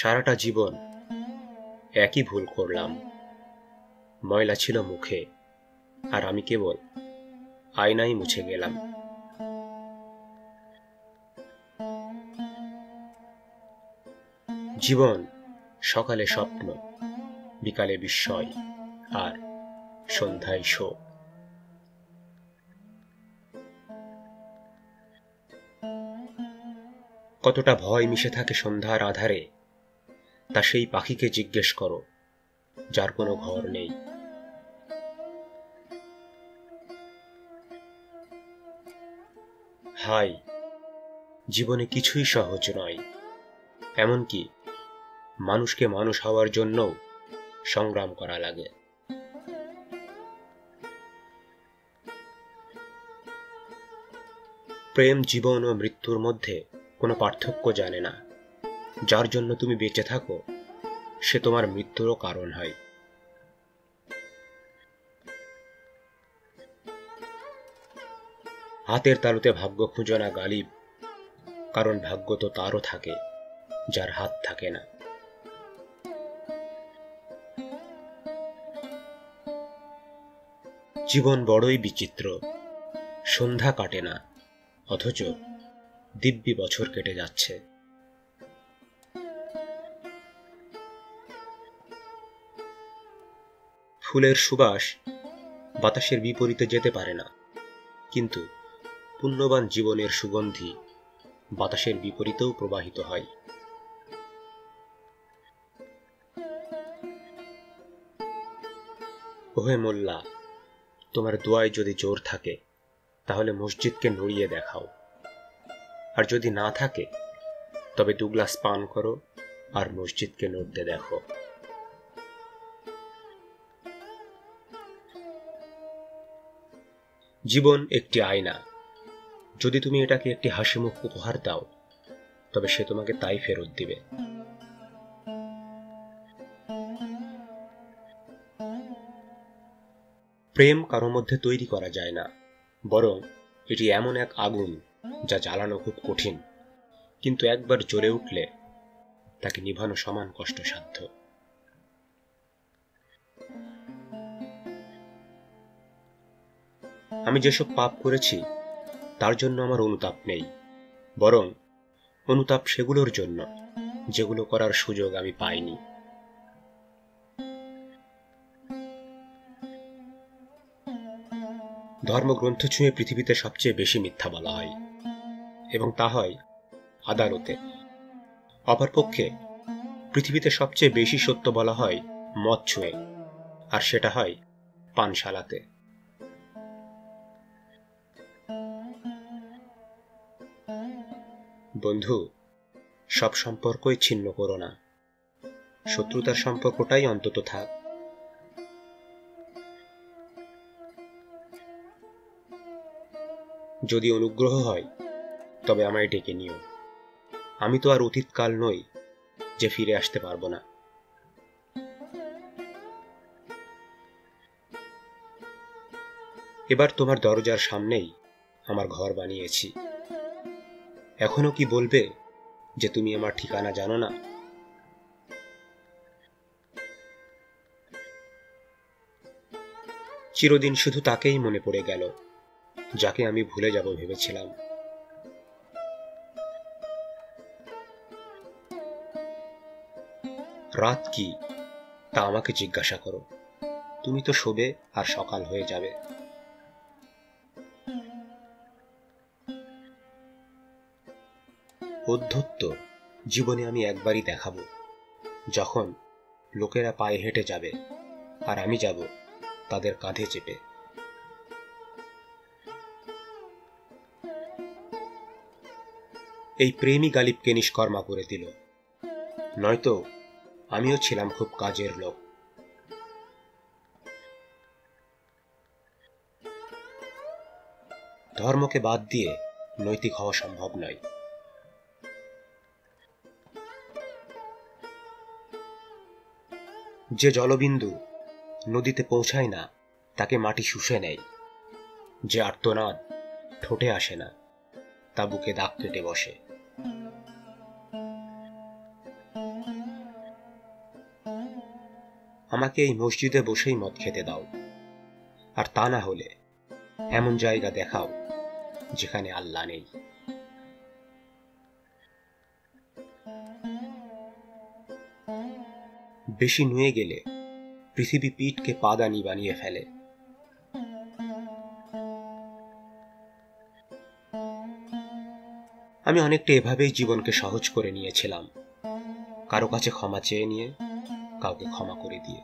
সারাটা জীবন একই ভুল করলাম। ময়লা ছিল মুখে, আর আমি কেবল আয়নায় মুছে গেলাম। জীবন সকালে স্বপ্ন, বিকালে বিস্ময়, আর সন্ধ্যায় শোক। কতটা ভয় মিশে থাকে সন্ধ্যার আধারে, তা সেই পাখিকে জিজ্ঞেস করো যার কোনো ঘর নেই। হাই, জীবনে কিছুই সহজ নয়, এমনকি মানুষকে মানুষ হওয়ার জন্যও সংগ্রাম করা লাগে। প্রেম জীবন ও মৃত্যুর মধ্যে কোনো পার্থক্য জানে না। যার জন্য তুমি বেঁচে থাকো, সে তোমার মৃত্যুরও কারণ হয়। হাতের তালুতে ভাগ্য খুঁজো না গালিব, কারণ ভাগ্য তো তারও থাকে যার হাত থাকে না। জীবন বড়ই বিচিত্র, সন্ধ্যা কাটে না, অথচ দিব্যি বছর কেটে যাচ্ছে। ফুলের সুবাস বাতাসের বিপরীতে যেতে পারে না, কিন্তু পুণ্যবান জীবনের সুগন্ধি বাতাসের বিপরীতেও প্রবাহিত হয়। ওহে মোল্লা, তোমার দোয়ায় যদি জোর থাকে, তাহলে মসজিদকে নড়িয়ে দেখাও, আর যদি না থাকে তবে 2 গ্লাস পান করো আর মসজিদকে নড়তে দেখো। জীবন একটি আয়না, যদি তুমি এটাকে একটি হাসিমুখ উপহার দাও, তবে সে তোমাকে তাই ফেরত দিবে। প্রেম কারো মধ্যে তৈরি করা যায় না, বরং এটি এমন এক আগুন যা জ্বালানো খুব কঠিন, কিন্তু একবার জ্বলে উঠলে তাকে নিভানো সমান কষ্টসাধ্য। আমি যেসব পাপ করেছি তার জন্য আমার অনুতাপ নেই, বরং অনুতাপ সেগুলোর জন্য যেগুলো করার সুযোগ আমি পাইনি। ধর্মগ্রন্থ ছুঁয়ে পৃথিবীতে সবচেয়ে বেশি মিথ্যা বলা হয়, এবং তা হয় আদালতে। অপরপক্ষে পৃথিবীতে সবচেয়ে বেশি সত্য বলা হয় মদ ছুঁয়ে, আর সেটা হয় পানশালাতে। বন্ধু, সব সম্পর্কই ছিন্ন করো না, শত্রুতার সম্পর্কটাই অন্তত থাক। যদি অনুগ্রহ হয় তবে আমায় ডেকে নিও, আমি তো আর অতীতকাল নই যে ফিরে আসতে পারবো না। এবার তোমার দরজার সামনেই আমার ঘর বানিয়েছি। এখনো কি বলবে যে তুমি আমার ঠিকানা জানো না? চিরদিন শুধু তাকেই মনে পড়ে গেল যাকে আমি ভুলে যাব ভেবেছিলাম। রাত কি তা আমাকে জিজ্ঞাসা করো, তুমি তো শোবে আর সকাল হয়ে যাবে। অধ্যত্ব জীবনে আমি একবারই দেখাবো, যখন লোকেরা পায়ে হেঁটে যাবে আর আমি যাব তাদের কাঁধে চেপে। এই প্রেমই গালিবকে নিষ্কর্মা করে দিল, নয়তো আমিও ছিলাম খুব কাজের লোক। ধর্মকে বাদ দিয়ে নৈতিক হওয়া সম্ভব নয়। যে জলবিন্দু নদীতে পৌঁছায় না তাকে মাটি শুষে নেয়, যে আর্তনাদ ঠোঁটে আসে না তা বুকে দাগ কেটে বসে। আমাকে এই মসজিদে বসেই মদ খেতে দাও, আর তা না হলে এমন জায়গা দেখাও যেখানে আল্লাহ নেই। বেশি নুয়ে গেলে পৃথিবী পিঠকে পাদানি বানিয়ে ফেলে। আমি অনেকটা এভাবেই জীবনকে সহজ করে নিয়েছিলাম, কারো কাছে ক্ষমা চেয়ে নিয়ে, কাউকে ক্ষমা করে দিয়ে।